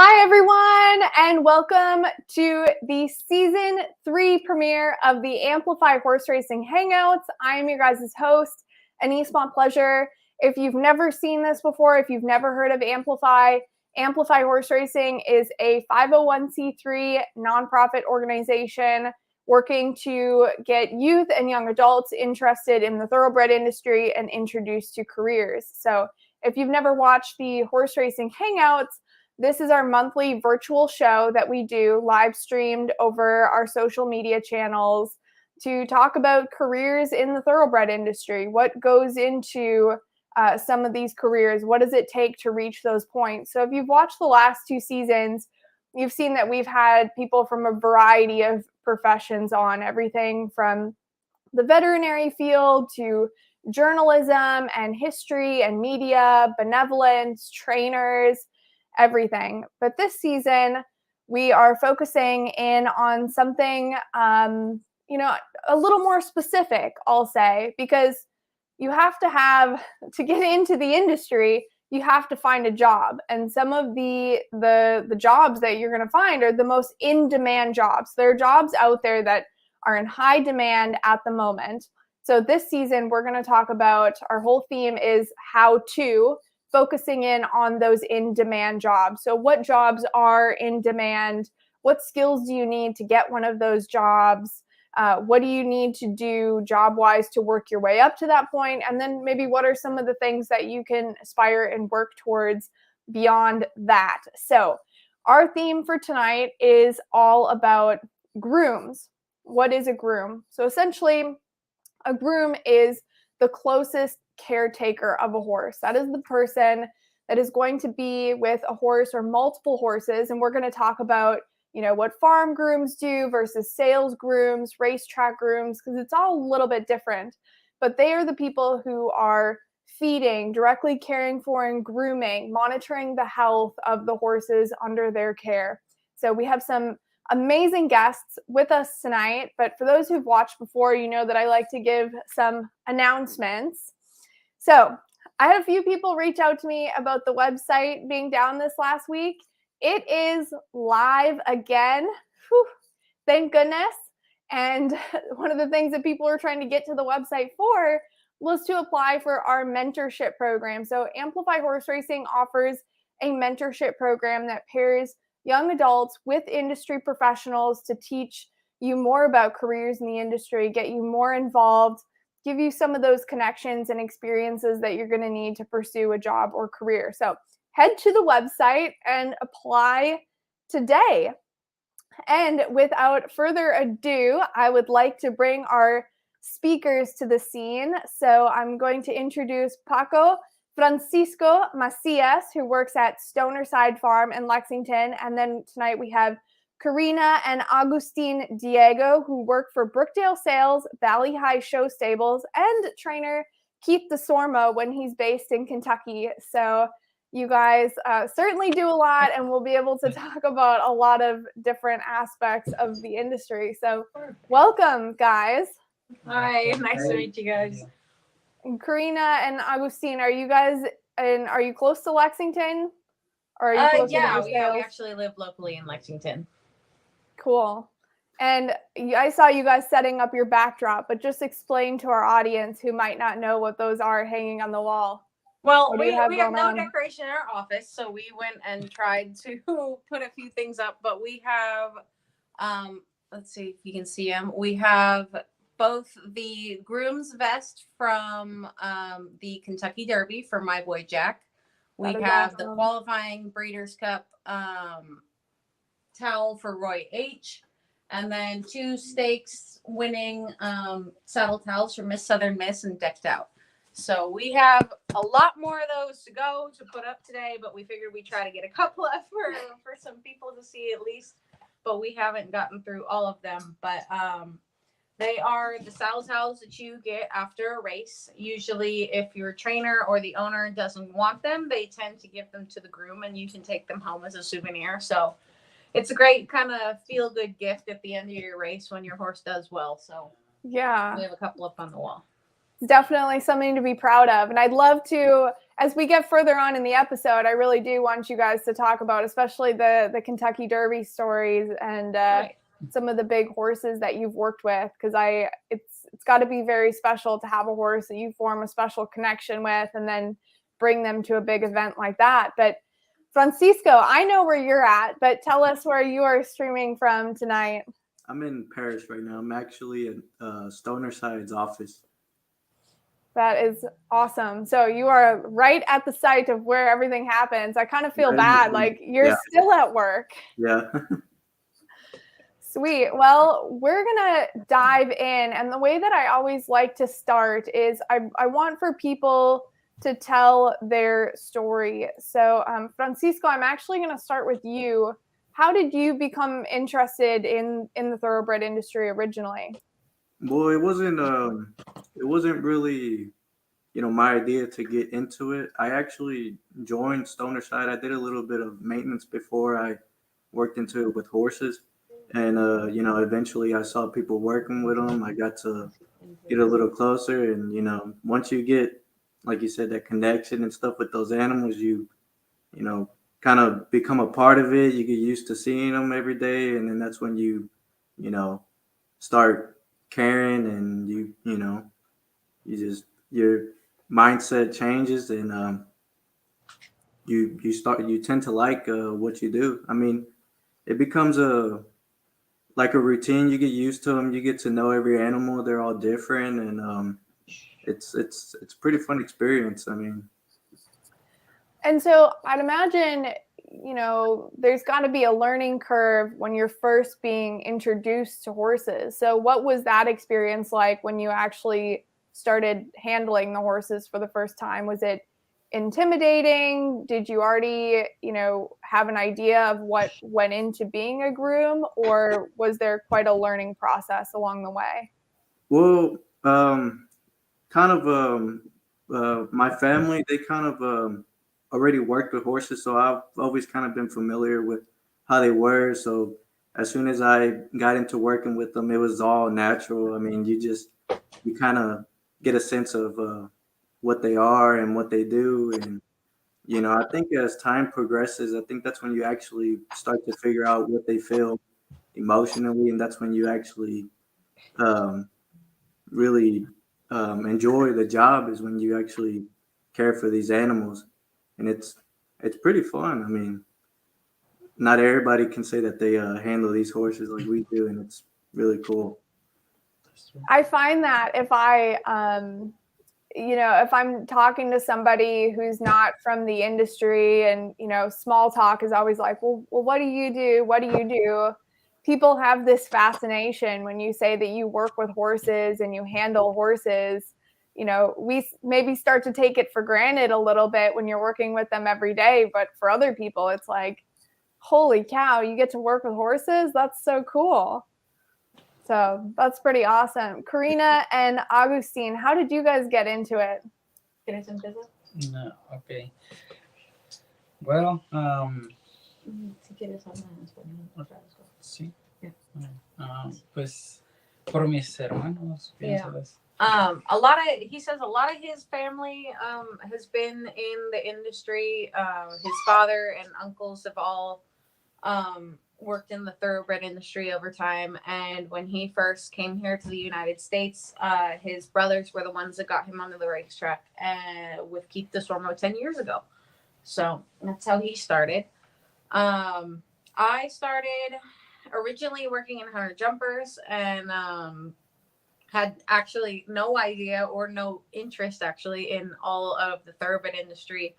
Hi, everyone, and welcome to the Season 3 premiere of the Amplify Horse Racing Hangouts. I'm your guys' host, Anise Montpleasure. If you've never seen this before, if you've never heard of Amplify, Amplify Horse Racing is a 501c3 nonprofit organization working to get youth and young adults interested in the thoroughbred industry and introduced to careers. So if you've never watched the Horse Racing Hangouts, this is our monthly virtual show that we do live streamed over our social media channels to talk about careers in the thoroughbred industry. What goes into some of these careers? What does it take to reach those points? So if you've watched the last two seasons, you've seen that we've had people from a variety of professions on, everything from the veterinary field to journalism and history and media, benevolence, trainers, everything. But this season, we are focusing in on something, a little more specific, I'll say, because you have to get into the industry, you have to find a job. And some of the jobs that you're going to find are the most in-demand jobs. There are jobs out there that are in high demand at the moment. So this season, we're going to talk about, our whole theme is how to, focusing in on those in-demand jobs. So what jobs are in demand? What skills do you need to get one of those jobs? What do you need to do job-wise to work your way up to that point? And then maybe what are some of the things that you can aspire and work towards beyond that? So our theme for tonight is all about grooms. What is a groom? So essentially, a groom is the closest caretaker of a horse. That is the person that is going to be with a horse or multiple horses. And we're going to talk about, what farm grooms do versus sales grooms, racetrack grooms, because it's all a little bit different. But they are the people who are feeding, directly caring for and grooming, monitoring the health of the horses under their care. So we have some amazing guests with us tonight. But for those who've watched before, you know that I like to give some announcements. So I had a few people reach out to me about the website being down this last week. It is live again. Whew, thank goodness. And one of the things that people were trying to get to the website for was to apply for our mentorship program. So Amplify Horse Racing offers a mentorship program that pairs young adults with industry professionals to teach you more about careers in the industry, get you more involved, give you some of those connections and experiences that you're going to need to pursue a job or career. So head to the website and apply today. And without further ado, I would like to bring our speakers to the scene. So I'm going to introduce Paco Francisco Macias, who works at Stonerside Farm in Lexington. And then tonight we have Karina and Agustin Diego, who work for Brookdale Sales, Valley High Show Stables, and trainer Keith DeSormo when he's based in Kentucky. So you guys certainly do a lot, and we'll be able to talk about a lot of different aspects of the industry. So welcome, guys. Hi, nice to meet you guys. And Karina and Agustin, are you close to Lexington? Or are you close to we actually live locally in Lexington. Cool. And I saw you guys setting up your backdrop, but just explain to our audience who might not know what those are hanging on the wall. Well, we have no decoration in our office, so we went and tried to put a few things up, but we have, let's see if you can see them. We have both the Grooms vest from the Kentucky Derby for my boy Jack. We have the qualifying Breeders' Cup towel for Roy H. And then 2 stakes winning saddle towels for Miss Southern Miss and Decked Out. So we have a lot more of those to go to put up today, but we figured we'd try to get a couple up for some people to see at least. But we haven't gotten through all of them. But they are the saddle towels that you get after a race. Usually if your trainer or the owner doesn't want them, they tend to give them to the groom and you can take them home as a souvenir. So it's a great kind of feel-good gift at the end of your race when your horse does well. So yeah, we have a couple up on the wall. Definitely something to be proud of. And I'd love to as we get further on in the episode, I really do want you guys to talk about, especially the Kentucky Derby stories and some of the big horses that you've worked with, because it's got to be very special to have a horse that you form a special connection with and then bring them to a big event like that. But Francisco, I know where you're at, but tell us where you are streaming from tonight. I'm in Paris right now. I'm actually at Stoner Side's office. That is awesome. So you are right at the site of where everything happens. I kind of feel bad, like you're still at work. Yeah. Sweet. Well, we're going to dive in. And the way that I always like to start is I want for people to tell their story. So Francisco, I'm actually going to start with you. How did you become interested in the thoroughbred industry originally? Well, it wasn't really, my idea to get into it. I actually joined Stoner Side. I did a little bit of maintenance before I worked into it with horses. And, eventually I saw people working with them. I got to get a little closer. And, once you get, like you said, that connection and stuff with those animals, you kind of become a part of it. You get used to seeing them every day. And then that's when you start caring and your mindset changes and you tend to like what you do. I mean, it becomes like a routine. You get used to them. You get to know every animal. They're all different, and it's a pretty fun experience. I mean, and so I'd imagine there's got to be a learning curve when you're first being introduced to horses. So what was that experience like when you actually started handling the horses for the first time? Was it intimidating? Did you already, have an idea of what went into being a groom, or was there quite a learning process along the way? Well, my family, they kind of already worked with horses, so I've always kind of been familiar with how they were. So as soon as I got into working with them, it was all natural. I mean, you kind of get a sense of what they are and what they do. And, I think as time progresses, I think that's when you actually start to figure out what they feel emotionally. And that's when you actually really enjoy the job, is when you actually care for these animals. And it's pretty fun. I mean, not everybody can say that they handle these horses like we do, and it's really cool. I find that if if I'm talking to somebody who's not from the industry and, small talk is always like, well, what do you do? What do you do? People have this fascination when you say that you work with horses and you handle horses. We maybe start to take it for granted a little bit when you're working with them every day. But for other people, it's like, holy cow, you get to work with horses? That's so cool. So that's pretty awesome. Karina and Agustin, how did you guys get into it? No, okay. Well, sí. Pues por mis hermanos, piensas. He says a lot of his family has been in the industry. His father and uncles have all worked in the thoroughbred industry over time. And when he first came here to the United States, his brothers were the ones that got him onto the racetrack with Keep the Stormo 10 years ago. So that's how he started. I started originally working in hunter jumpers and had actually no idea or no interest actually in all of the thoroughbred industry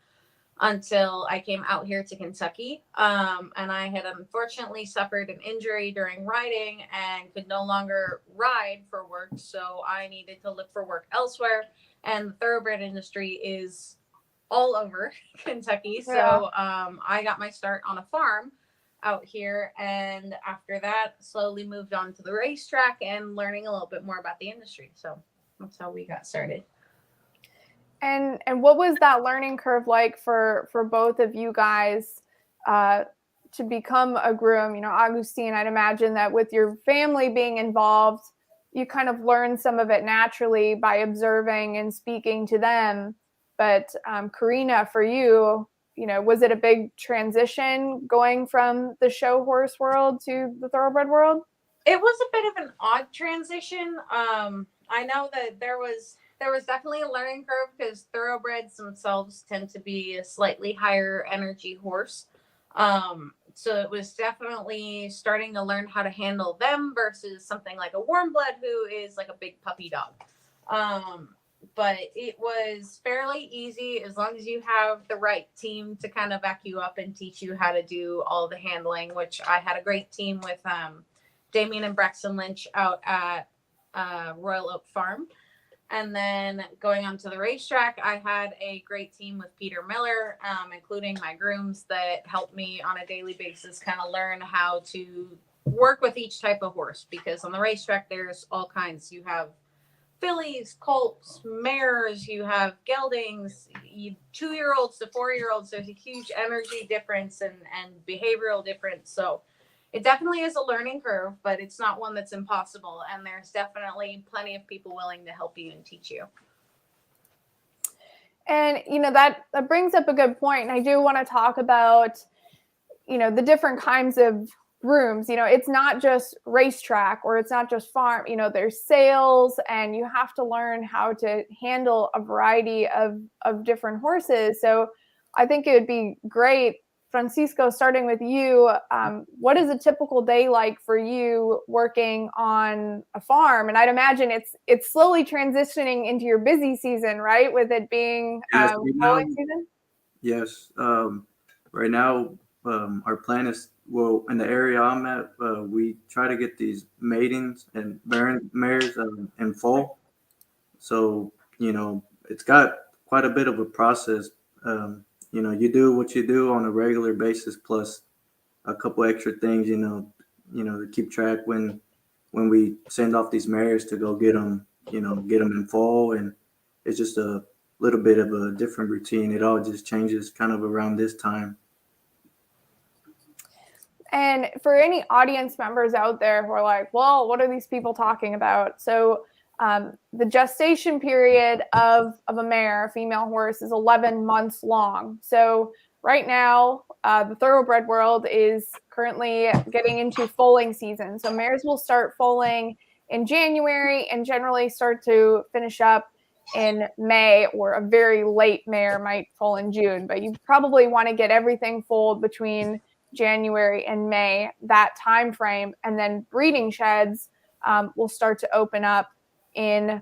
until I came out here to Kentucky. And I had unfortunately suffered an injury during riding and could no longer ride for work. So I needed to look for work elsewhere. And the thoroughbred industry is all over Kentucky. So I got my start on a farm out here. And after that, slowly moved on to the racetrack and learning a little bit more about the industry. So that's how we got started. And what was that learning curve like for both of you guys to become a groom? Agustin, I'd imagine that with your family being involved, you kind of learn some of it naturally by observing and speaking to them. But Karina, for you, was it a big transition going from the show horse world to the thoroughbred world? It was a bit of an odd transition. I know that there was definitely a learning curve because thoroughbreds themselves tend to be a slightly higher energy horse. So it was definitely starting to learn how to handle them versus something like a warm blood who is like a big puppy dog. But it was fairly easy as long as you have the right team to kind of back you up and teach you how to do all the handling, which I had a great team with Damien and Braxton Lynch out at Royal Oak Farm. And then going on to the racetrack, I had a great team with Peter Miller, including my grooms that helped me on a daily basis kind of learn how to work with each type of horse. Because on the racetrack, there's all kinds. You have fillies, colts, mares, you have geldings, 2-year-olds to 4-year-olds. There's a huge energy difference and behavioral difference. So it definitely is a learning curve, but it's not one that's impossible. And there's definitely plenty of people willing to help you and teach you. And, that brings up a good point. And I do want to talk about, the different kinds of grooms. It's not just racetrack or it's not just farm. There's sales, and you have to learn how to handle a variety of different horses. So I think it would be great, Francisco, starting with you, what is a typical day like for you working on a farm? And I'd imagine it's slowly transitioning into your busy season, right? With it being foaling season? Yes. Right now, our plan is, in the area I'm at, we try to get these maidens and mares in fall. So, it's got quite a bit of a process. You do what you do on a regular basis, plus a couple extra things, to keep track when we send off these mares to go get them in fall. And it's just a little bit of a different routine. It all just changes kind of around this time. And for any audience members out there who are like, well, what are these people talking about? So the gestation period of a mare, a female horse, is 11 months long. So right now, the thoroughbred world is currently getting into foaling season. So mares will start foaling in January and generally start to finish up in May, or a very late mare might foal in June. But you probably want to get everything foaled between January and May, that time frame, and then breeding sheds will start to open up in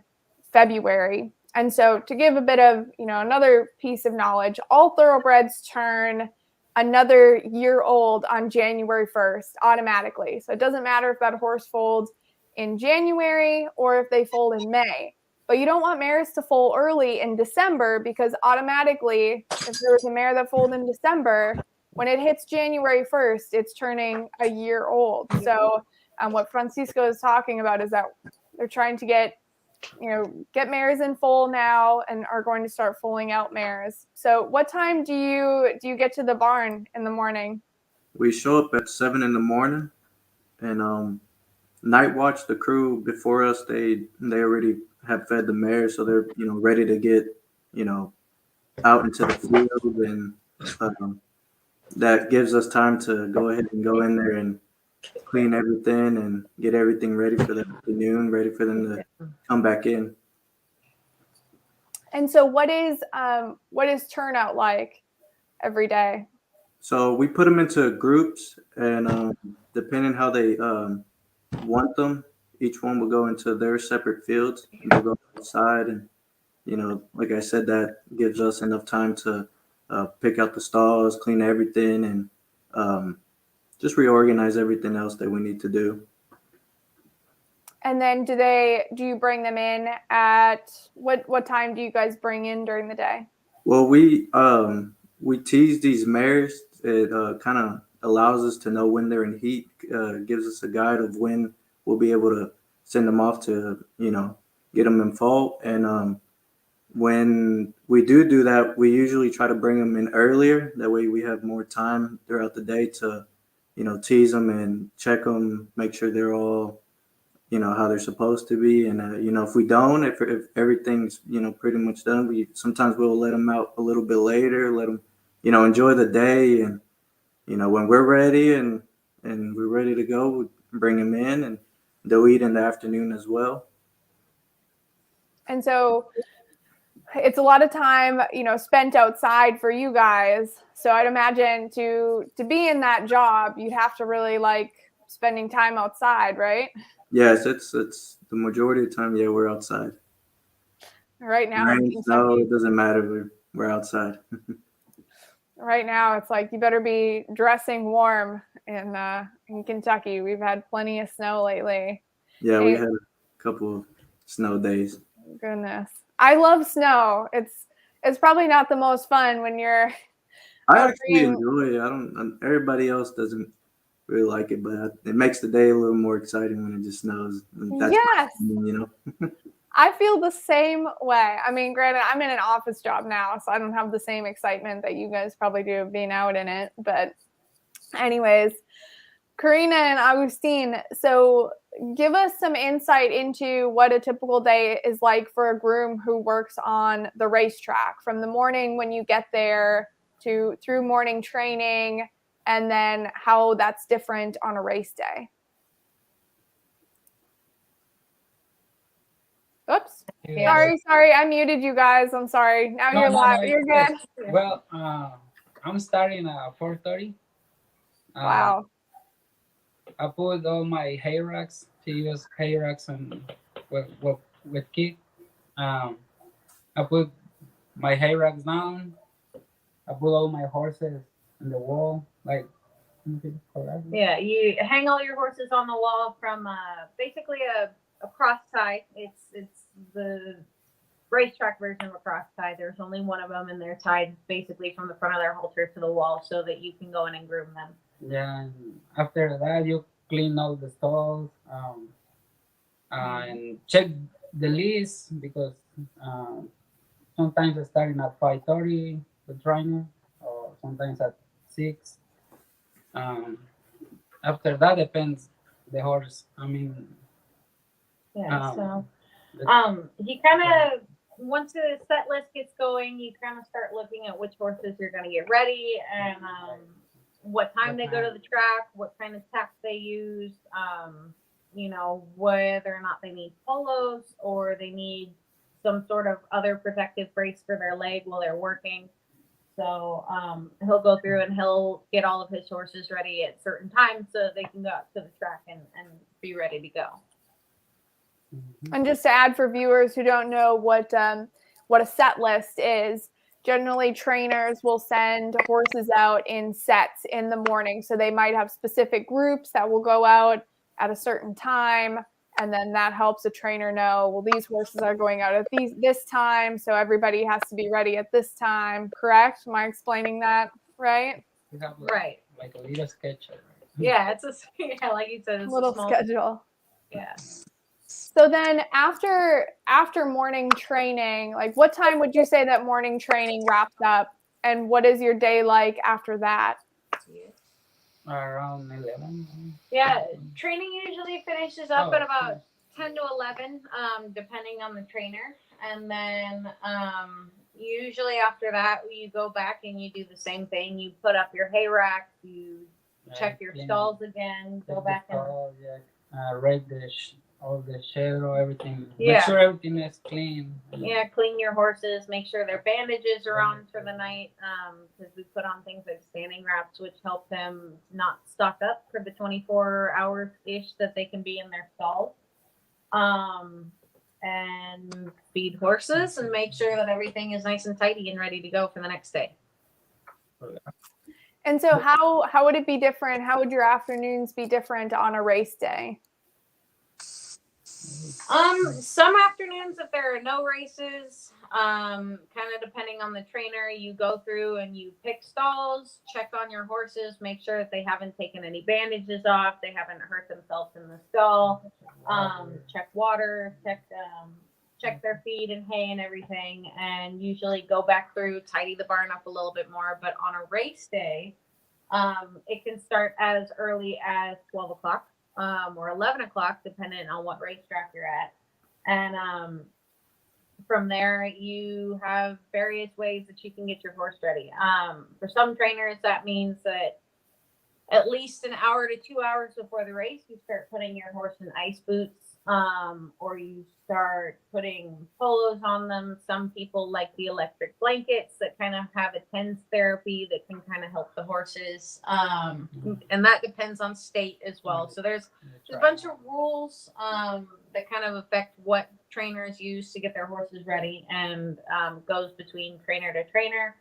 February. And so, to give a bit of another piece of knowledge, all thoroughbreds turn another year old on January 1st automatically. So it doesn't matter if that horse folds in January or if they fold in May. But you don't want mares to foal early in December, because automatically, if there was a mare that foaled in December, when it hits January 1st, it's turning a year old. So what Francisco is talking about is that they're trying to get mares in foal now and are going to start foaling out mares. So what time do you get to the barn in the morning? We show up at 7 in the morning, and night watch, the crew before us, they already have fed the mares, so they're ready to get out into the field, and that gives us time to go ahead and go in there and clean everything and get everything ready for the afternoon, ready for them to come back in. And so what is turnout like every day? So we put them into groups, and depending how they want them, each one will go into their separate fields and they'll go outside. And like I said, that gives us enough time to pick out the stalls, clean everything, and just reorganize everything else that we need to do. And then do you bring them in at what time do you guys bring in during the day? Well, we tease these mares. It kind of allows us to know when they're in heat, gives us a guide of when we'll be able to send them off to, get them in fall. And when we do that, we usually try to bring them in earlier. That way we have more time throughout the day to, tease them and check them, make sure they're all how they're supposed to be. And if we don't, if everything's pretty much done, we sometimes we'll let them out a little bit later, let them enjoy the day, and when we're ready and we're ready to go, we bring them in, and they'll eat in the afternoon as well. And so it's a lot of time, spent outside for you guys. So I'd imagine to be in that job, you'd have to really like spending time outside, right? Yes, it's the majority of the time. Yeah, we're outside. Right now, Rain, snow, it doesn't matter. We're outside. Right now, it's like you better be dressing warm in Kentucky. We've had plenty of snow lately. Yeah, we had a couple of snow days. Goodness, I love snow. It's probably not the most fun when you're. I actually enjoy it. I don't. Everybody else doesn't really like it, but it makes the day a little more exciting when it just snows. That's yes. fun, I feel the same way. I mean, granted, I'm in an office job now, so I don't have the same excitement that you guys probably do of being out in it. But anyways, Karina and Agustin, so give us some insight into what a typical day is like for a groom who works on the racetrack, from the morning when you get there to through morning training, and then how that's different on a race day. Oops. Yeah. Sorry. I muted you guys. I'm sorry. Now you're live. You're good. Well, I'm starting at 4:30. Wow. I put all my hay racks to use hay racks and with kick. I put my hay racks down. I put all my horses in the wall, like. Yeah, you hang all your horses on the wall from basically a cross tie. It's the racetrack version of a cross tie. There's only one of them, and they're tied basically from the front of their halter to the wall so that you can go in and groom them. Yeah, and after that you clean all the stalls, and check the list, because sometimes I starting at 5:30 the trainer, or sometimes at 6. After that depends the horse. I mean, so he kind of, once the set list gets going, you kind of start looking at which horses you're going to get ready, and what time they go to the track, what kind of tack they use, whether or not they need polos or they need some sort of other protective brace for their leg while they're working. So he'll go through and he'll get all of his horses ready at certain times so they can go out to the track and be ready to go. And just to add for viewers who don't know what a set list is, generally trainers will send horses out in sets in the morning. So they might have specific groups that will go out at a certain time. And then that helps a trainer know, well, these horses are going out at this time, so everybody has to be ready at this time. Correct? Am I explaining that right? We have like a little schedule. Yeah, it's like you said, it's a little small schedule. Yeah. So then after morning training, like what time would you say that morning training wraps up, and what is your day like after that? Around 11. Yeah, training usually finishes up at about 10 to 11, depending on the trainer. And then usually after that, you go back and you do the same thing. You put up your hay rack, you check your stalls again, go back and rake all the shadow, everything. Yeah. Make sure everything is clean. Yeah, clean your horses. Make sure their bandages are on for the night. Because we put on things like standing wraps, which help them not stock up for the 24 hours ish that they can be in their stalls. And feed horses and make sure that everything is nice and tidy and ready to go for the next day. And so how would it be different? How would your afternoons be different on a race day? Some afternoons, if there are no races, kind of depending on the trainer, you go through and you pick stalls, check on your horses, make sure that they haven't taken any bandages off, they haven't hurt themselves in the stall, check water, check their feed and hay and everything, and usually go back through, tidy the barn up a little bit more. But on a race day, it can start as early as 12 o'clock. or 11 o'clock, depending on what racetrack you're at. And from there, you have various ways that you can get your horse ready. For some trainers, that means that at least an hour to 2 hours before the race, you start putting your horse in ice boots, or you start putting polos on them. Some people like the electric blankets that kind of have a TENS therapy that can kind of help the horses. And that depends on state as well. So there's a bunch of rules that kind of affect what trainers use to get their horses ready, and goes between trainer to trainer.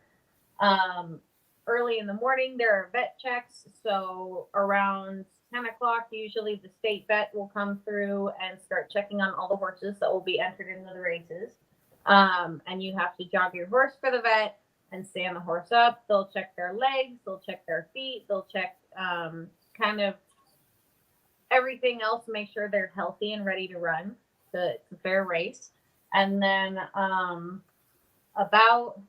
Early in the morning, there are vet checks. So around 10 o'clock, usually the state vet will come through and start checking on all the horses that will be entered into the races. And you have to jog your horse for the vet and stand the horse up. They'll check their legs, they'll check their feet, they'll check kind of everything else, make sure they're healthy and ready to run. So it's a fair race. And then about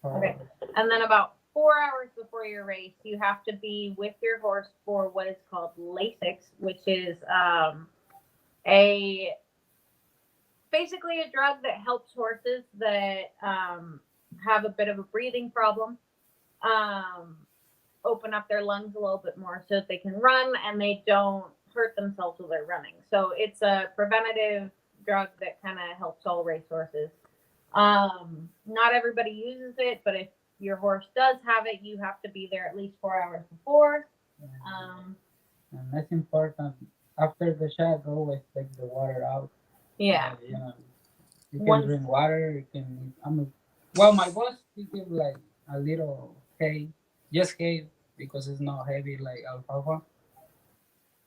okay. And then about 4 hours before your race, you have to be with your horse for what is called Lasix, which is basically a drug that helps horses that have a bit of a breathing problem open up their lungs a little bit more so that they can run and they don't hurt themselves while they're running. So it's a preventative drug that kind of helps all racehorses. Not everybody uses it, but if your horse does have it, you have to be there at least 4 hours before. And that's important. After the shot, always take the water out. Yeah. You can drink water. You can. Well, my boss, he give like a little hay, just hay, because it's not heavy like alfalfa.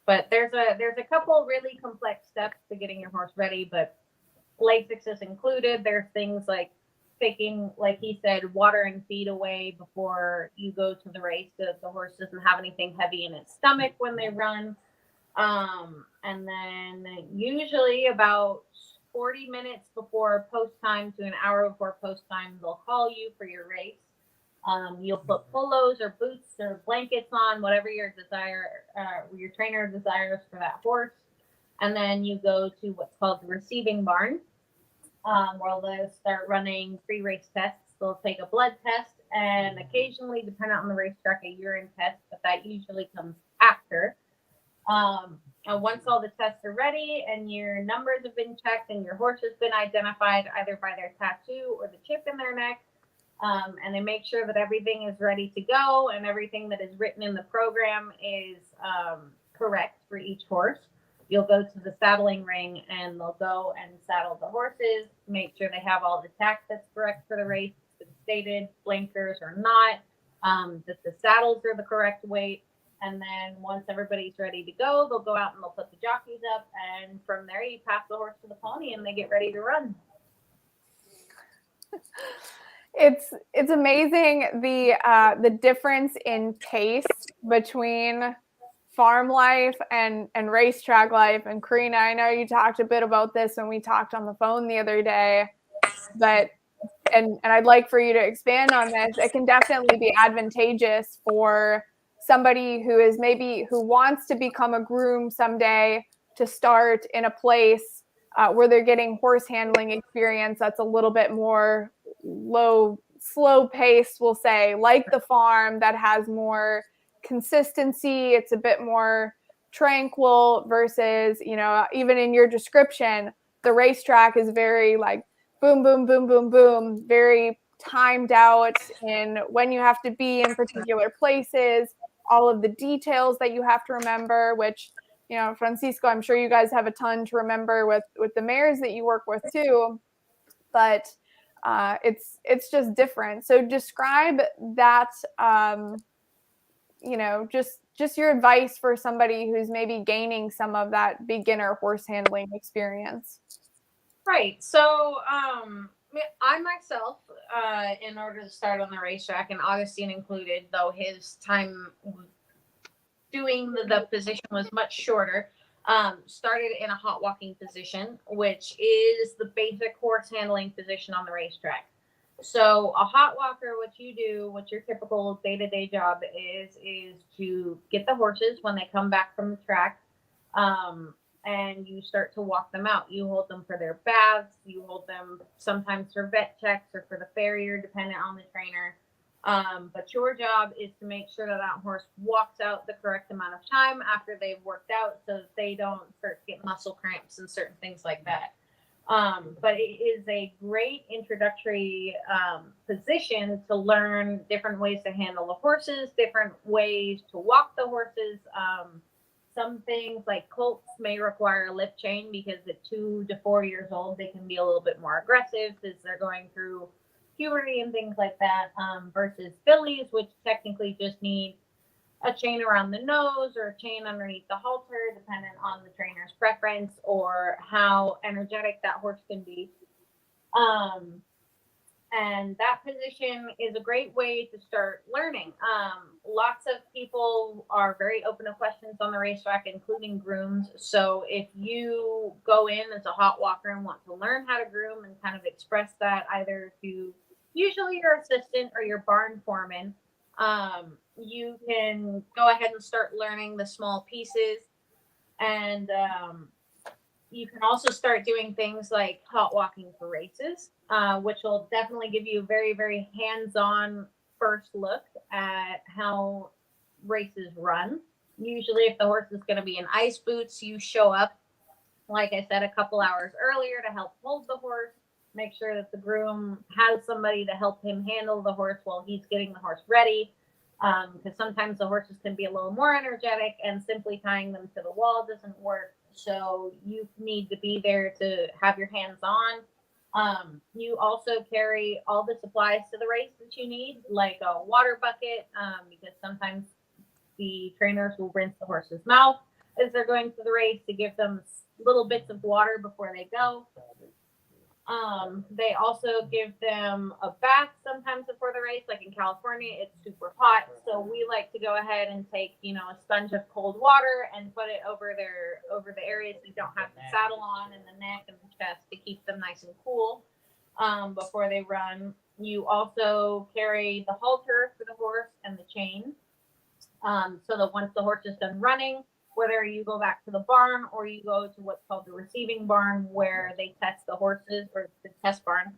But there's a couple really complex steps to getting your horse ready, but Lasix is included. There's things like taking, like he said, water and feed away before you go to the race so that the horse doesn't have anything heavy in its stomach when they run. And then usually about 40 minutes before post time to an hour before post time, they'll call you for your race. You'll put polos or boots or blankets on, whatever your trainer desires for that horse. And then you go to what's called the receiving barn, where they'll start running pre-race tests. They'll take a blood test and occasionally, depending on the racetrack, a urine test, but that usually comes after. And once all the tests are ready and your numbers have been checked and your horse has been identified either by their tattoo or the chip in their neck, and they make sure that everything is ready to go and everything that is written in the program is correct for each horse, you'll go to the saddling ring and they'll go and saddle the horses, make sure they have all the tack that's correct for the race, that's stated, blinkers or not, that the saddles are the correct weight. And then once everybody's ready to go, they'll go out and they'll put the jockeys up. And from there, you pass the horse to the pony and they get ready to run. It's amazing the difference in pace between farm life and racetrack life. And Karina, I know you talked a bit about this when we talked on the phone the other day, but and I'd like for you to expand on this. It can definitely be advantageous for somebody who wants to become a groom someday to start in a place where they're getting horse handling experience that's a little bit more slow paced, we'll say, like the farm, that has more consistency. It's a bit more tranquil versus, even in your description, the racetrack is very like boom, boom, boom, boom, boom, very timed out in when you have to be in particular places, all of the details that you have to remember, which, Francisco, I'm sure you guys have a ton to remember with the mares that you work with too, but it's just different. So describe that, just your advice for somebody who's maybe gaining some of that beginner horse handling experience. Right. So I myself, in order to start on the racetrack, and Augustine included, though his time doing the position was much shorter, started in a hot walking position, which is the basic horse handling position on the racetrack. So a hot walker, what you do, what your typical day-to-day job is to get the horses when they come back from the track, and you start to walk them out. You hold them for their baths, you hold them sometimes for vet checks or for the farrier, depending on the trainer. But your job is to make sure that that horse walks out the correct amount of time after they've worked out, so that they don't start to get muscle cramps and certain things like that. But it is a great introductory position to learn different ways to handle the horses, different ways to walk the horses. Some things like colts may require a lip chain because at 2 to 4 years old, they can be a little bit more aggressive as they're going through puberty and things like that, versus fillies, which technically just need a chain around the nose or a chain underneath the halter, depending on the trainer's preference or how energetic that horse can be. And that position is a great way to start learning. Lots of people are very open to questions on the racetrack, including grooms. So if you go in as a hot walker and want to learn how to groom and kind of express that either to usually your assistant or your barn foreman, you can go ahead and start learning the small pieces. And you can also start doing things like hot walking for races, which will definitely give you a very, very hands-on first look at how races run. Usually if the horse is going to be in ice boots, you show up, like I said, a couple hours earlier to help hold the horse, make sure that the groom has somebody to help him handle the horse while he's getting the horse ready. Because sometimes the horses can be a little more energetic and simply tying them to the wall doesn't work. So you need to be there to have your hands on. You also carry all the supplies to the race that you need, like a water bucket, because sometimes the trainers will rinse the horse's mouth as they're going to the race to give them little bits of water before they go. They also give them a bath sometimes before the race. Like in California, it's super hot. So we like to go ahead and take, a sponge of cold water and put it over the areas that don't have the saddle on, and the neck and the chest, to keep them nice and cool, before they run. You also carry the halter for the horse and the chain, so that once the horse is done running, whether you go back to the barn or you go to what's called the receiving barn, where they test the horses, or the test barn,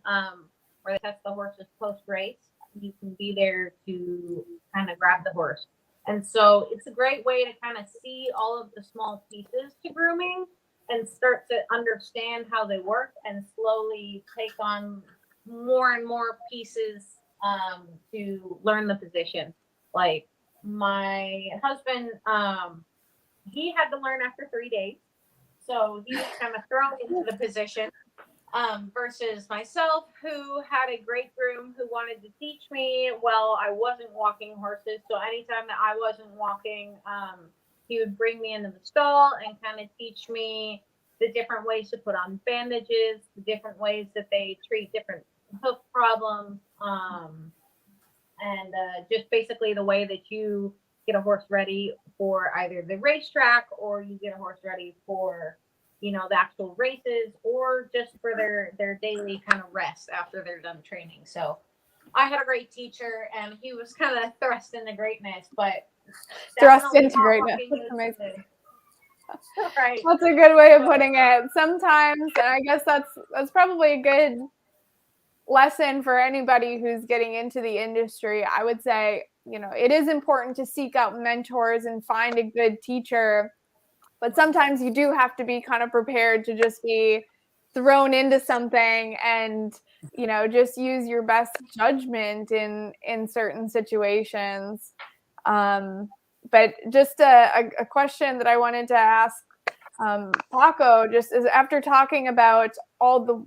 where they test the horses post-race, you can be there to kind of grab the horse. And so it's a great way to kind of see all of the small pieces to grooming and start to understand how they work, and slowly take on more and more pieces to learn the position. Like my husband, he had to learn after 3 days. So he was kind of thrown into the position, versus myself, who had a great groom who wanted to teach me while I wasn't walking horses. So anytime that I wasn't walking, he would bring me into the stall and kind of teach me the different ways to put on bandages, the different ways that they treat different hoof problems, and just basically the way that you get a horse ready for either the racetrack, or you get a horse ready for, the actual races, or just for their daily kind of rest after they're done training. So I had a great teacher, and he was kind of thrust into greatness, but Thrust into greatness. That's amazing. Right. That's a good way of putting it. Sometimes, and I guess that's probably a good lesson for anybody who's getting into the industry. I would say, it is important to seek out mentors and find a good teacher, but sometimes you do have to be kind of prepared to just be thrown into something and, just use your best judgment in certain situations. But just a question that I wanted to ask Paco, just is, after talking about all the,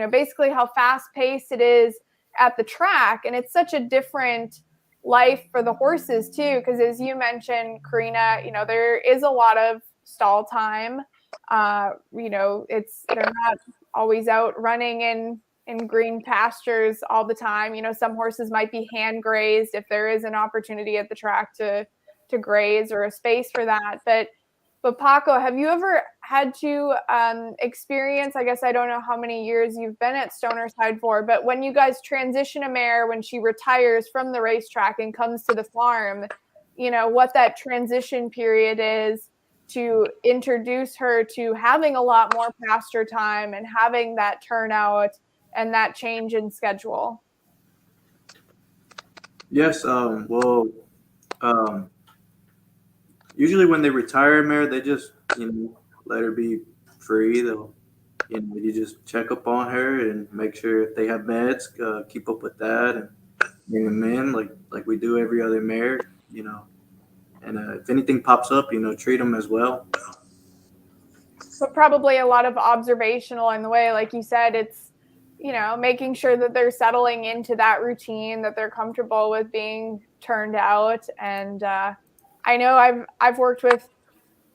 basically how fast paced it is at the track, and it's such a different life for the horses too, because as you mentioned, Karina, there is a lot of stall time. They're not always out running in green pastures all the time. Some horses might be hand grazed if there is an opportunity at the track to graze, or a space for that. But But Paco, have you ever had to experience, I guess I don't know how many years you've been at Stonerside for, but when you guys transition a mare, when she retires from the racetrack and comes to the farm, you know, what that transition period is to introduce her to having a lot more pasture time and having that turnout and that change in schedule? Yes. Well, um, usually when they retire a mare, they just, let her be free. They'll, you just check up on her and make sure if they have meds, keep up with that and bring them in like we do every other mare, And if anything pops up, treat them as well. But probably a lot of observational in the way, like you said, it's, you know, making sure that they're settling into that routine, that they're comfortable with being turned out. And I know I've worked with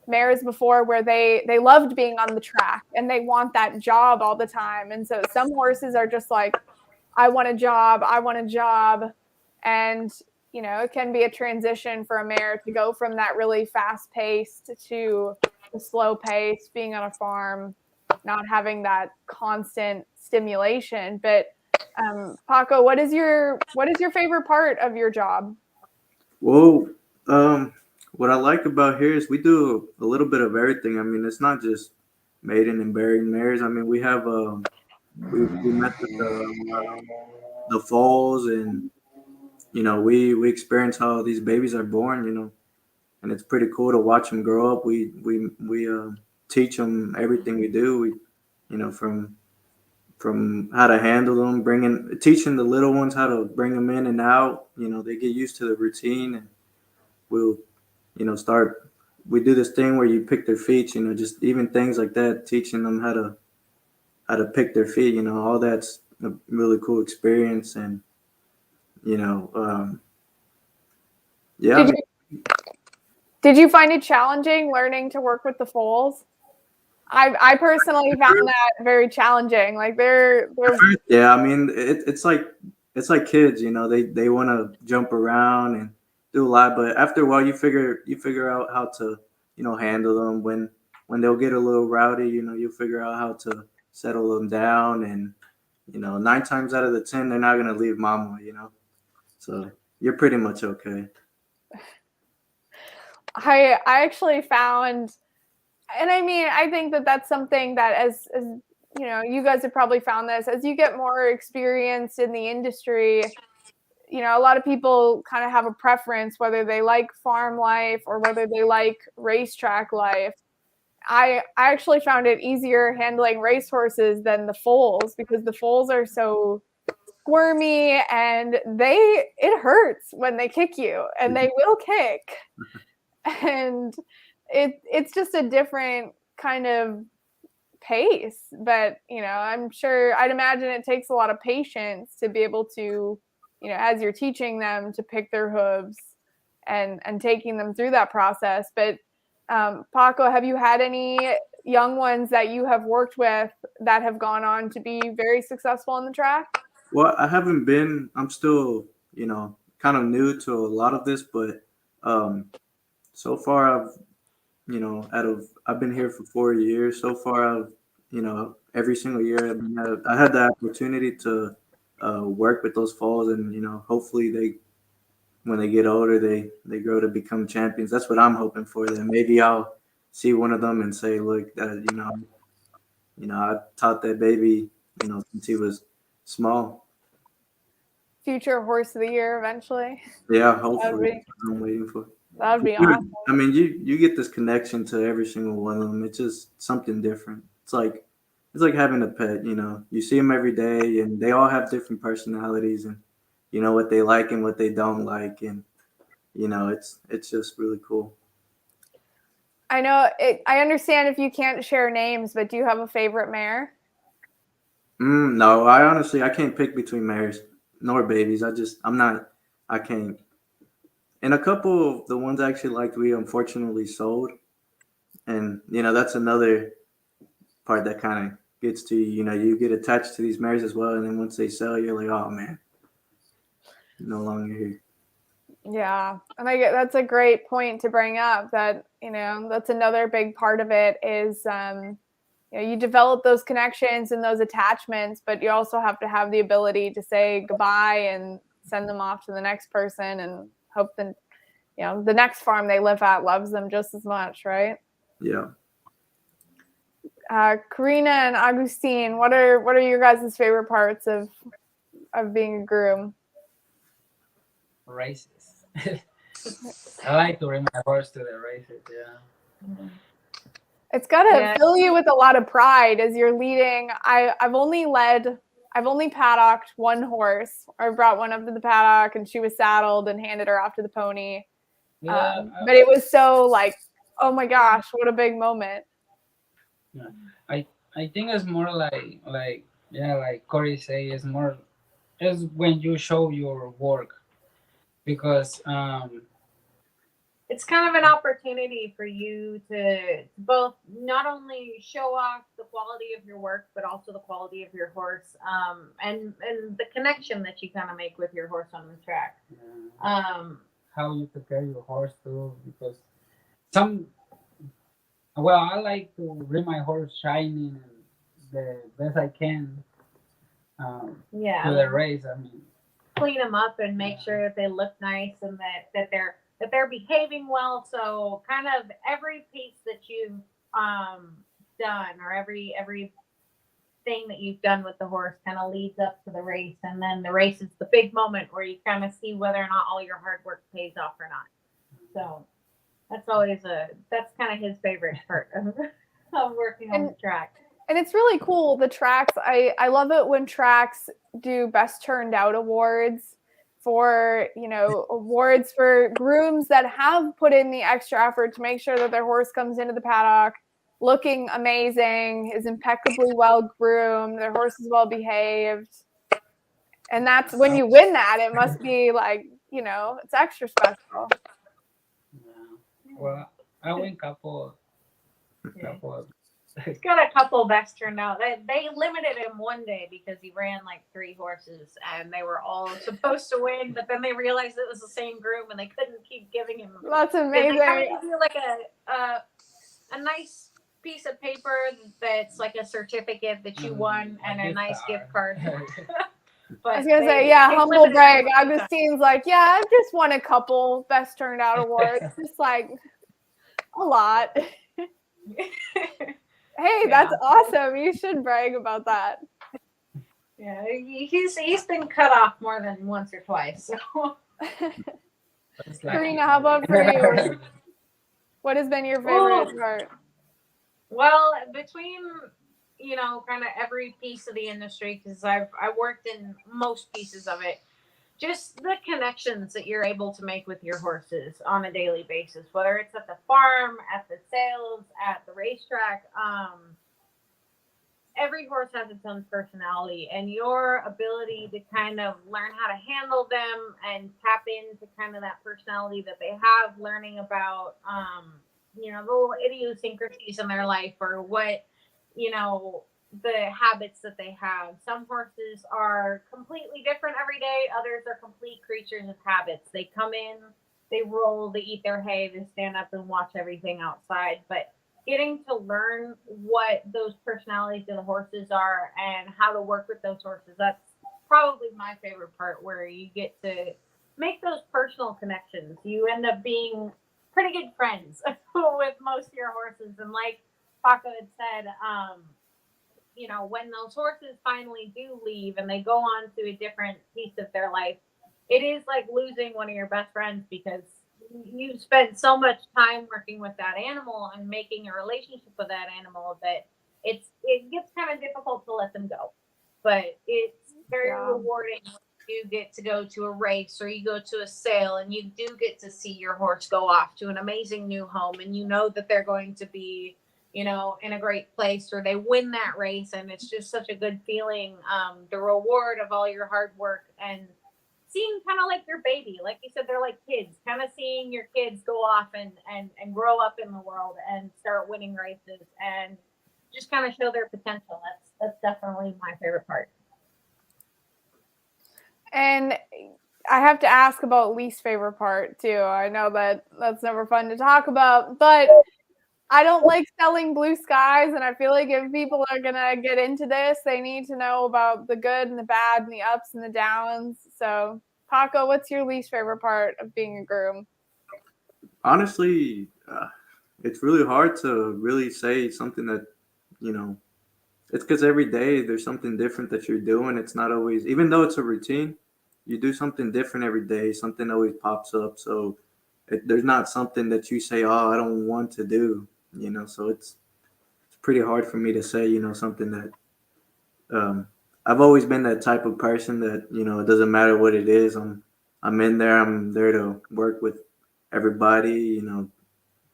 mares before where they loved being on the track and they want that job all the time. And so some horses are just like, I want a job, I want a job. And you know, it can be a transition for a mare to go from that really fast paced to the slow pace, being on a farm, not having that constant stimulation. But Paco, what is your favorite part of your job? Well, what I like about here is we do a little bit of everything. I mean, it's not just maiden and bearing mares. I mean, we have we met with the foals, and we experience how these babies are born. And it's pretty cool to watch them grow up. We teach them everything we do. We, from how to handle them, teaching the little ones how to bring them in and out. They get used to the routine, and we'll, start. We do this thing where you pick their feet. Just even things like that, teaching them how to pick their feet. All that's a really cool experience, and yeah. Did you find it challenging learning to work with the foals? I personally found that very challenging. Like they're yeah. I mean, it's like kids. They want to jump around and do a lot, but after a while, you figure out how to handle them. When they'll get a little rowdy, you figure out how to settle them down, and 9 times out of the 10, they're not gonna leave mama. So you're pretty much okay. I actually found, and I mean, I think that that's something that as you know, you guys have probably found this as you get more experience in the industry. A lot of people kind of have a preference whether they like farm life or whether they like racetrack life. I actually found it easier handling racehorses than the foals because the foals are so squirmy and it hurts when they kick you, and they will kick. And it's just a different kind of pace. But I'd imagine it takes a lot of patience to be able to, as you're teaching them to pick their hooves and taking them through that process. But Paco, have you had any young ones that you have worked with that have gone on to be very successful on the track? Well, I haven't been. I'm still, kind of new to a lot of this, but so far I've been here for 4 years. So far, every single year I had the opportunity to work with those foals, and hopefully when they get older, they grow to become champions. That's what I'm hoping for them. Maybe I'll see one of them and say, look, I taught that baby, since he was small. Future horse of the year eventually. Yeah, hopefully. I'm waiting for. That would be awesome. I mean, you get this connection to every single one of them. It's just something different. It's like having a pet. You see them every day, and they all have different personalities, and what they like and what they don't like, and it's just really cool. I know. I understand if you can't share names, but do you have a favorite mare? No, I can't pick between mares nor babies. I can't. And a couple of the ones I actually liked, we unfortunately sold. And, that's another part that kind of gets to you. You get attached to these mares as well. And then once they sell, you're like, oh, man, no longer here. Yeah. And that's a great point to bring up, that You know, that's another big part of it is, you know, you develop those connections and those attachments, but you also have to have the ability to say goodbye and send them off to the next person and hope that, you know, the next farm they live at loves them just as much, right? Yeah. Karina and Augustine, what are your guys' favorite parts of being a groom? Races. I like to bring my horse to the races. Yeah. It's gotta Yeah. fill you with a lot of pride as you're leading. I've only paddocked one horse. I brought one up to the paddock and she was saddled and handed her off to the pony. Yeah. But it was so like, oh my gosh, what a big moment. Yeah. I think it's more like yeah, like Corey say, it's more is when you show your work, because It's kind of an opportunity for you to both not only show off the quality of your work, but also the quality of your horse, and the connection that you kind of make with your horse on the track. how you prepare your horse too, because I like to bring my horse shining and the best I can to the race. I mean, clean them up and make sure that they look nice and that they're behaving well. So kind of every piece that you've done, or every thing that you've done with the horse kind of leads up to the race, and then the race is the big moment where you kind of see whether or not all your hard work pays off or not. So that's kind of his favorite part of working on the track. And it's really cool, the tracks. I love it when tracks do best turned out awards for, you know, awards for grooms that have put in the extra effort to make sure that their horse comes into the paddock looking amazing, is impeccably well groomed, their horse is well behaved. And that's when you win that, it must be like, you know, it's extra special. yeah. Well, I win couple. He's got a couple best turned out. They limited him one day because he ran like 3 horses and they were all supposed to win, but then they realized it was the same groom and they couldn't keep giving him. That's amazing. They kind of give you like a nice piece of paper that's like a certificate that you won and a nice gift card. But I was gonna say, yeah, humble brag. Augustine's like, yeah, I've just won a couple best turned out awards. Just like a lot. Hey, that's awesome. You should brag about that. Yeah, he's been cut off more than once or twice. So. Karina, how about for you? What has been your favorite part? Well, between, you know, kind of every piece of the industry, because I worked in most pieces of it, just the connections that you're able to make with your horses on a daily basis, whether it's at the farm, at the sales, at the racetrack. Every horse has its own personality, and your ability to kind of learn how to handle them and tap into kind of that personality that they have, learning about, you know, the little idiosyncrasies in their life, or what, you know, the habits that they have. Some horses are completely different every day. Others are complete creatures of habits. They come in, they roll, they eat their hay, they stand up and watch everything outside. But getting to learn what those personalities of the horses are and how to work with those horses, that's probably my favorite part, where you get to make those personal connections. You end up being pretty good friends with most of your horses. And like Paco had said, you know, when those horses finally do leave and they go on to a different piece of their life, it is like losing one of your best friends, because you spent so much time working with that animal and making a relationship with that animal that it gets kind of difficult to let them go. But it's very rewarding when you get to go to a race or you go to a sale and you do get to see your horse go off to an amazing new home, and you know that they're going to be, you know, in a great place, or they win that race, and it's just such a good feeling. The reward of all your hard work and seeing kind of like your baby, like you said, they're like kids, kind of seeing your kids go off and grow up in the world and start winning races and just kind of show their potential. That's definitely my favorite part. And I have to ask about least favorite part too. I know that that's never fun to talk about, but I don't like selling blue skies, and I feel like if people are gonna get into this, they need to know about the good and the bad and the ups and the downs. So, Paco, what's your least favorite part of being a groom? Honestly, it's really hard to really say something that, you know, it's because every day there's something different that you're doing. It's not always, even though it's a routine, you do something different every day. Something always pops up. So there's not something that you say, oh, I don't want to do, you know. So it's pretty hard for me to say, you know, something that I've always been that type of person that, you know, it doesn't matter what it is. I'm in there. I'm there to work with everybody. You know,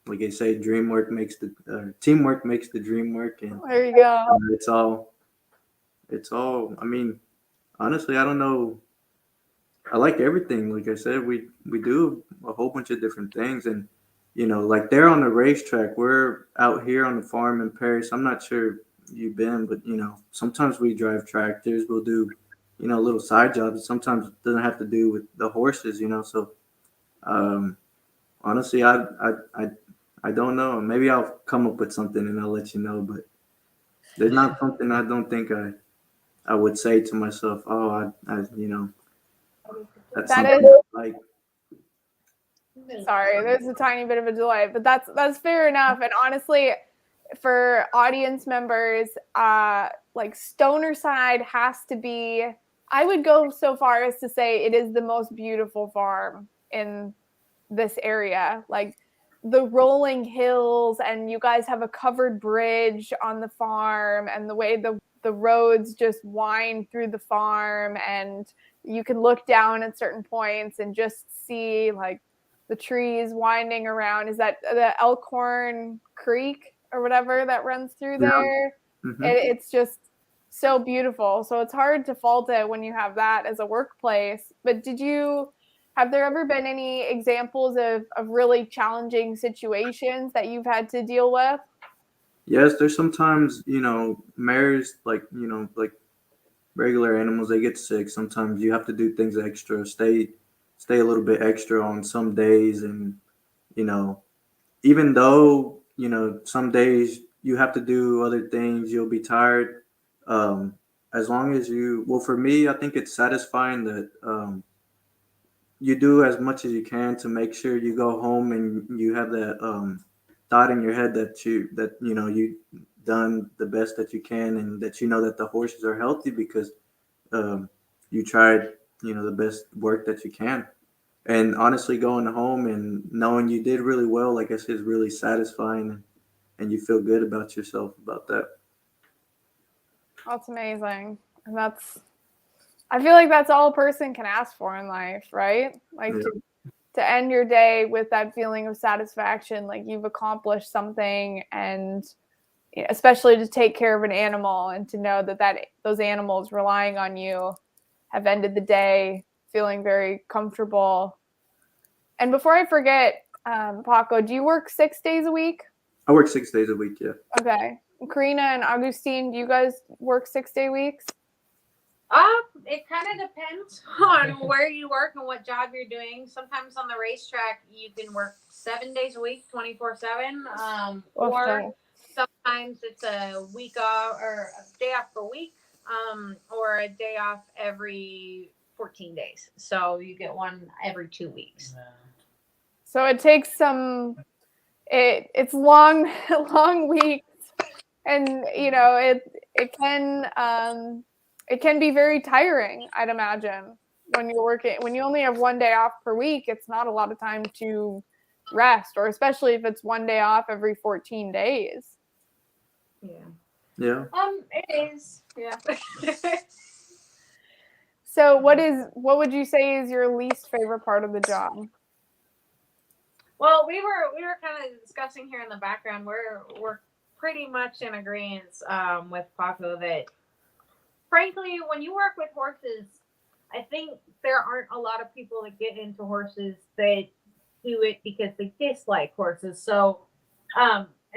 like I say, teamwork makes the dream work, and There you go. it's all. It's all. I mean, honestly, I don't know. I like everything. Like I said, we do a whole bunch of different things, and you know, like they're on the racetrack. We're out here on the farm in Paris. I'm not sure you've been, but you know, sometimes we drive tractors. We'll do, you know, little side jobs. Sometimes it doesn't have to do with the horses, you know. So, um, honestly, I I don't know. Maybe I'll come up with something and I'll let you know. But there's not something I don't think I would say to myself. Oh, I you know, that's That something is like. sorry, there's a tiny bit of a delay, but that's fair enough. And honestly, for audience members, like Stoner Side has to be. I would go so far as to say it is the most beautiful farm in this area. Like the rolling hills, and you guys have a covered bridge on the farm, and the way the roads just wind through the farm, and you can look down at certain points and just see like the trees winding around. Is that the Elkhorn Creek or whatever that runs through Yeah. there? Mm-hmm. It's just so beautiful. So it's hard to fault it when you have that as a workplace. But have there ever been any examples of really challenging situations that you've had to deal with? Yes, there's sometimes, you know, mares, like, you know, like regular animals, they get sick. Sometimes you have to do things extra, stay a little bit extra on some days. And, you know, even though, you know, some days you have to do other things, you'll be tired. Um, as long as well, for me, I think it's satisfying that you do as much as you can to make sure you go home and you have that thought in your head that you know you done the best that you can, and that you know that the horses are healthy because um, you tried, you know, the best work that you can. And honestly, going home and knowing you did really well, like I said, is really satisfying, and you feel good about yourself about that. That's amazing. And I feel like that's all a person can ask for in life, right? Like Yeah. to end your day with that feeling of satisfaction, like you've accomplished something, and especially to take care of an animal and to know that those animals relying on you have ended the day feeling very comfortable. And before I forget, Paco, do you work 6 days a week? I work 6 days a week. Yeah. Okay. Karina and Augustine, do you guys work 6-day weeks? It kind of depends on where you work and what job you're doing. Sometimes on the racetrack, you can work 7 days a week, 24/7. Or sometimes it's a week off or a day off per week, or a day off every 14 days. So you get one every 2 weeks. So it takes it's long, long weeks, and you know it can be very tiring. I'd imagine when you only have one day off per week, it's not a lot of time to rest, or especially if it's one day off every 14 days. Yeah. Yeah. It is. Yeah. So what would you say is your least favorite part of the job? Well, we were kind of discussing here in the background. We're pretty much in agreement with Paco that, frankly, when you work with horses, I think there aren't a lot of people that get into horses that do it because they dislike horses. So,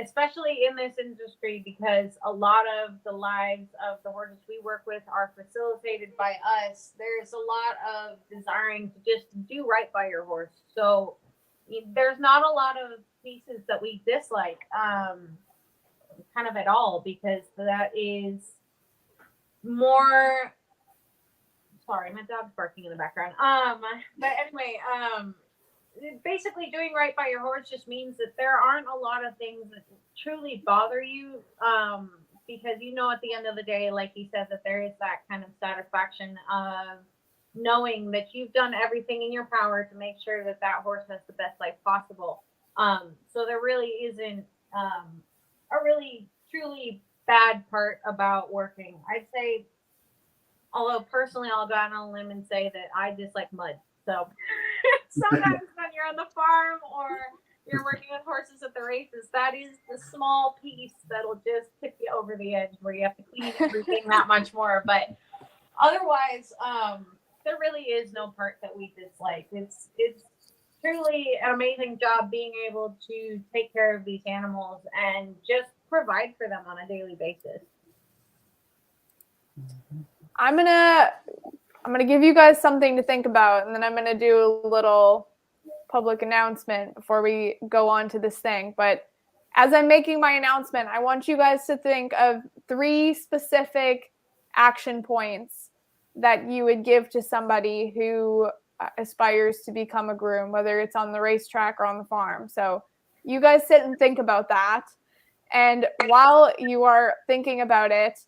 especially in this industry, because a lot of the lives of the horses we work with are facilitated by us. There's a lot of desiring to just do right by your horse. So there's not a lot of pieces that we dislike, kind of at all, because that is more. Sorry, my dog's barking in the background. But anyway, basically doing right by your horse just means that there aren't a lot of things that truly bother you, because at the end of the day, like you said, that there is that kind of satisfaction of knowing that you've done everything in your power to make sure that that horse has the best life possible. So there really isn't a really truly bad part about working. I'd say, although personally I'll go out on a limb and say that I dislike mud. So sometimes when you're on the farm or you're working with horses at the races, that is the small piece that'll just tip you over the edge where you have to clean everything that much more. But otherwise, there really is no part that we dislike. It's truly an amazing job being able to take care of these animals and just provide for them on a daily basis. I'm gonna give you guys something to think about, and then I'm gonna do a little public announcement before we go on to this thing. But as I'm making my announcement, I want you guys to think of 3 specific action points that you would give to somebody who aspires to become a groom, whether it's on the racetrack or on the farm. So you guys sit and think about that. And while you are thinking about it,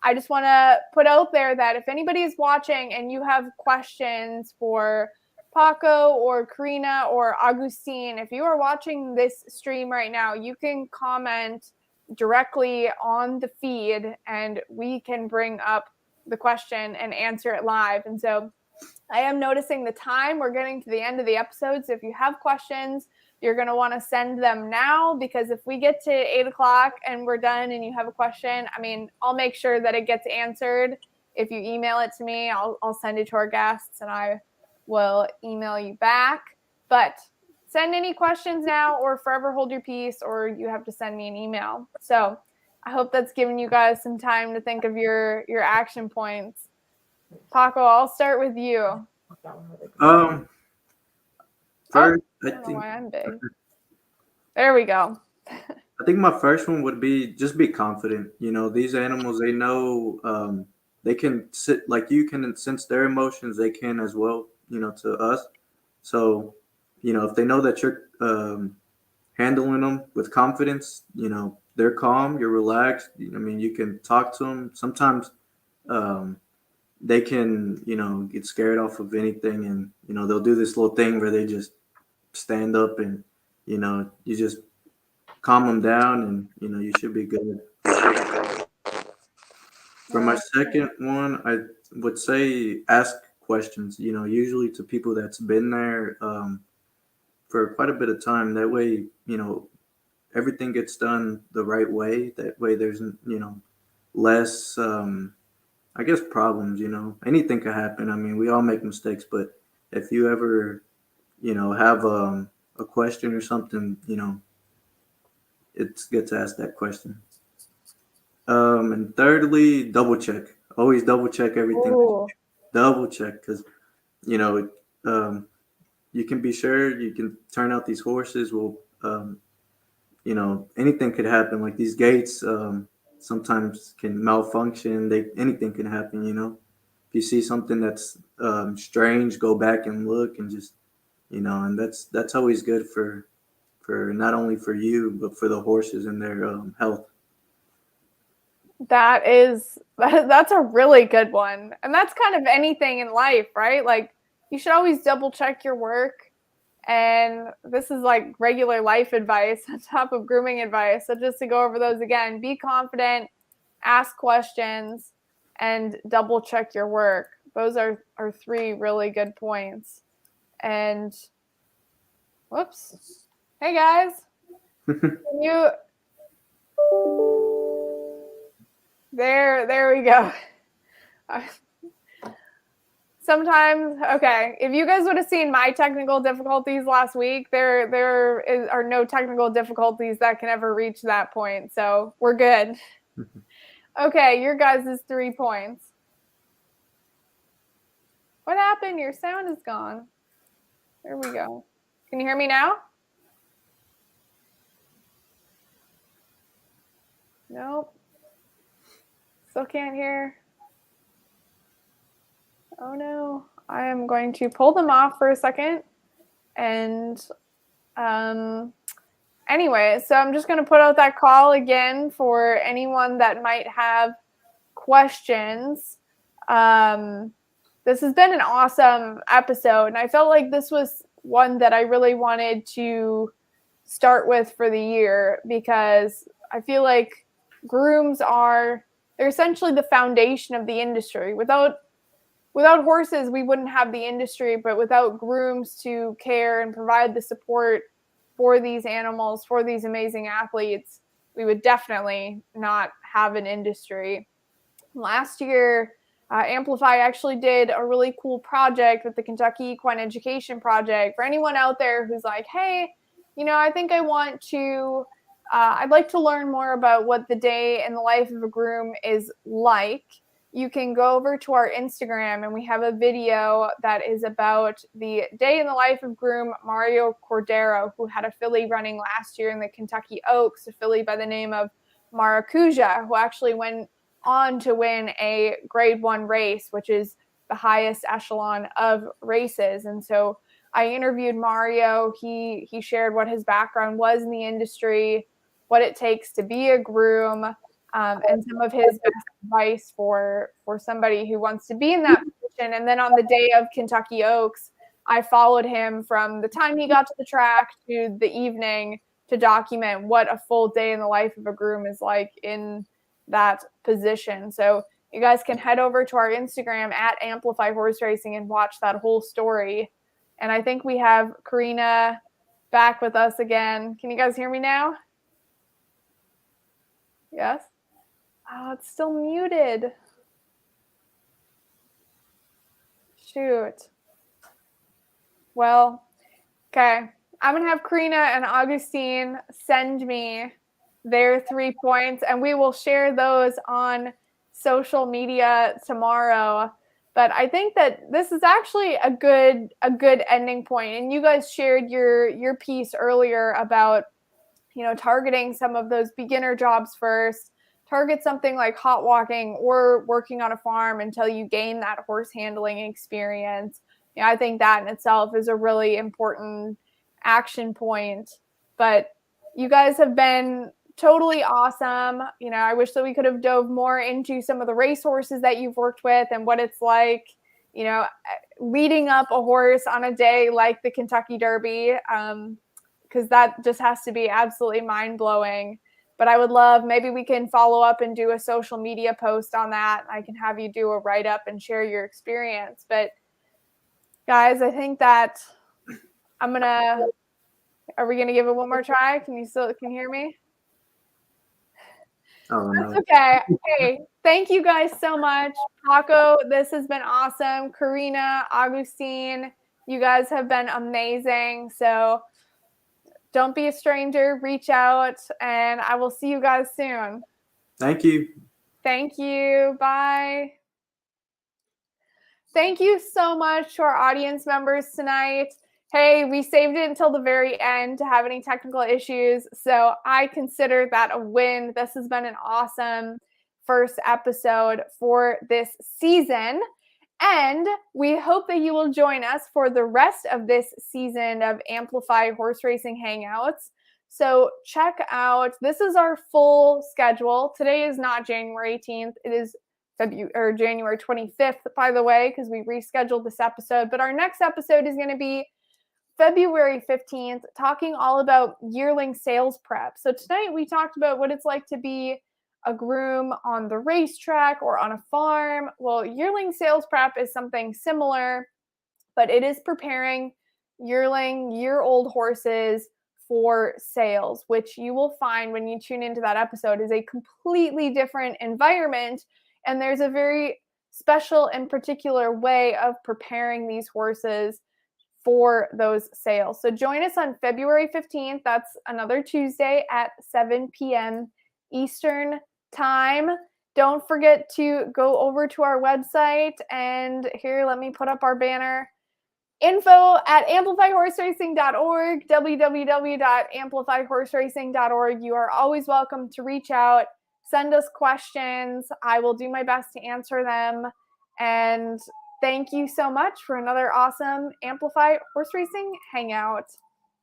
I just want to put out there that if anybody is watching and you have questions for Paco or Karina or Augustine, if you are watching this stream right now, you can comment directly on the feed and we can bring up the question and answer it live. And so I am noticing the time. We're getting to the end of the episode. So if you have questions, you're going to want to send them now, because if we get to 8 o'clock and we're done and you have a question, I'll make sure that it gets answered. If you email it to me, I'll send it to our guests and I will email you back. But send any questions now or forever hold your peace, or you have to send me an email. So I hope that's given you guys some time to think of your action points. Paco, I'll start with you. First, I don't know why I'm big. There we go. I think my first one would be just be confident. These animals, they know they can sit like you can sense their emotions. They can as well, to us. So, if they know that you're handling them with confidence, they're calm, you're relaxed. You can talk to them. Sometimes they can, get scared off of anything, and they'll do this little thing where they just stand up and you just calm them down, and you should be good. For my second one, I would say ask questions, usually to people that's been there for quite a bit of time. That way, everything gets done the right way. That way there's less I guess problems. Anything could happen. We all make mistakes, but if you ever have a question or something, it's good to ask that question. And thirdly, double check. Always double check everything. Ooh. Double check, because you can be sure you can turn out these horses. Well, anything could happen. Like these gates, sometimes can malfunction. Anything can happen. If you see something that's strange, go back and look, and just and that's always good for not only for you but for the horses and their health. That's a really good one. And that's kind of anything in life, right? Like you should always double check your work. And this is like regular life advice on top of grooming advice. So just to go over those again, be confident, ask questions, and double check your work. Those are 3 really good points. And whoops. Hey guys. There we go. Sometimes, okay, if you guys would have seen my technical difficulties last week, there are no technical difficulties that can ever reach that point. So we're good. Okay, your guys' 3 points. What happened? Your sound is gone. There we go. Can you hear me now? Nope. Still can't hear. Oh no. I am going to pull them off for a second. And anyway, so I'm just going to put out that call again for anyone that might have questions. This has been an awesome episode, and I felt like this was one that I really wanted to start with for the year because I feel like grooms they're essentially the foundation of the industry. Without horses, we wouldn't have the industry, but without grooms to care and provide the support for these animals, for these amazing athletes, we would definitely not have an industry. Last year, Amplify actually did a really cool project with the Kentucky Equine Education Project. For anyone out there who's like, hey, I think I want to, I'd like to learn more about what the day in the life of a groom is like. You can go over to our Instagram, and we have a video that is about the day in the life of groom Mario Cordero, who had a filly running last year in the Kentucky Oaks, a filly by the name of Maracuja, who actually went on to win a grade 1 race, which is the highest echelon of races. And so I interviewed Mario. He shared what his background was in the industry, what it takes to be a groom, and some of his best advice for somebody who wants to be in that position. And then on the day of Kentucky Oaks, I followed him from the time he got to the track to the evening to document what a full day in the life of a groom is like in that position. So you guys can head over to our Instagram at Amplify Horse Racing and watch that whole story. And I think we have Karina back with us again. Can you guys hear me now? Yes? Oh, it's still muted. Shoot. Well, okay. I'm going to have Karina and Augustine send me their 3 points, and we will share those on social media tomorrow. But I think that this is actually a good ending point. And you guys shared your piece earlier about, targeting some of those beginner jobs first. Target something like hot walking or working on a farm until you gain that horse handling experience. I think that in itself is a really important action point. But you guys have been totally awesome. I wish that we could have dove more into some of the race horses that you've worked with and what it's like, leading up a horse on a day like the Kentucky Derby, because that just has to be absolutely mind-blowing. But I would love, maybe we can follow up and do a social media post on that. I can have you do a write-up and share your experience. But guys, I think that are we going to give it one more try? Can you hear me? Oh, no. That's okay. Hey, thank you guys so much. Paco, this has been awesome. Karina, Augustine, you guys have been amazing. So don't be a stranger. Reach out, and I will see you guys soon. Thank you. Thank you. Bye. Thank you so much to our audience members tonight. Hey, we saved it until the very end to have any technical issues, so I consider that a win. This has been an awesome first episode for this season, and we hope that you will join us for the rest of this season of Amplify Horse Racing Hangouts. So check out, this is our full schedule. Today is not January 18th. It is January 25th, by the way, because we rescheduled this episode. But our next episode is going to be February 15th, talking all about yearling sales prep. So tonight we talked about what it's like to be a groom on the racetrack or on a farm. Well, yearling sales prep is something similar, but it is preparing year-old horses for sales, which you will find when you tune into that episode is a completely different environment. And there's a very special and particular way of preparing these horses for those sales. So join us on February 15th. That's another Tuesday at 7 p.m. Eastern time. Don't forget to go over to our website, and here, let me put up our banner. Info at amplifyhorseracing.org, www.amplifyhorseracing.org. You are always welcome to reach out, send us questions. I will do my best to answer them. And thank you so much for another awesome Amplify Horse Racing Hangout.